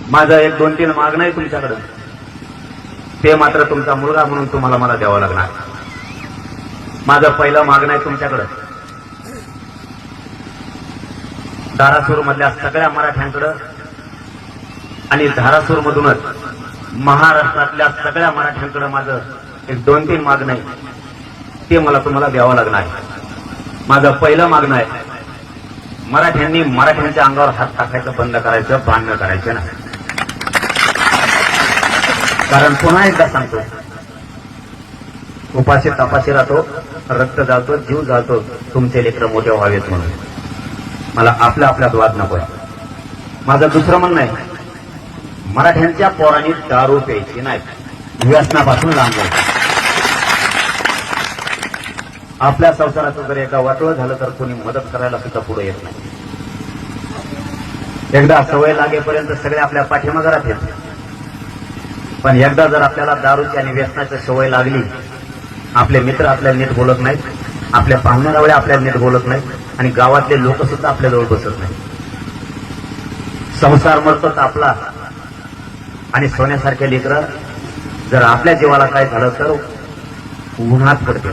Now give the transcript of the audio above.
माझं एक 2-3 मागणं आहे तुमच्याकडं, ते मात्र तुमचा मुलगा म्हणून तुम्हाला मला द्यावं लागणार. माझं पहिलं मागणं आहे तुमच्याकडं, धारासूर मधल्या सगळ्या मराठ्यांकडं आणि धारासूर मधूनच महाराष्ट्रातल्या सगळ्या मराठ्यांकडे माझं एक 2-3 मागणं आहे, ते मला तुम्हाला द्यावं लागणार आहे. माझं पहिलं मागणं आहे, मराठ्यांनी मराठ्यांच्या अंगावर हात टाकायचं बंद करायचं, भांडणं करायचं नाही. कारण पुन्हा एकदा सांगतो, उपाशी तापाशी राहतो, रक्त जातो, जीव जातो, तुमचे लेकरं मोठे व्हावेत म्हणून. मला आपल्या आपल्या द्वाद नको. माझं दुसरं म्हणणं आहे, मराठ्यांच्या पोरांनी दारू प्यायची नाही, व्यसनापासून लांब राहायचं. आपल्या संसाराचं जर एका वाटोळं झालं तर कोणी मदत करायला सुद्धा पुढे येत नाही. एकदा सवय लागेपर्यंत सगळे आपल्या पाठीमागे राहतील, पण एकदा जर आपल्याला दारूची आणि व्यसनाची सवय लागली, आपले मित्र आपल्याला नीट बोलत नाहीत, आपल्या पाहुण्याजवळ आपल्याला नीट बोलत नाहीत आणि गावातले लोक सुद्धा आपल्याजवळ बसत नाहीत. संसार मरतोच आपला आणि सोन्यासारखे लेकरं जर आपल्या जीवाला काय झालं तर उन्हात पडते.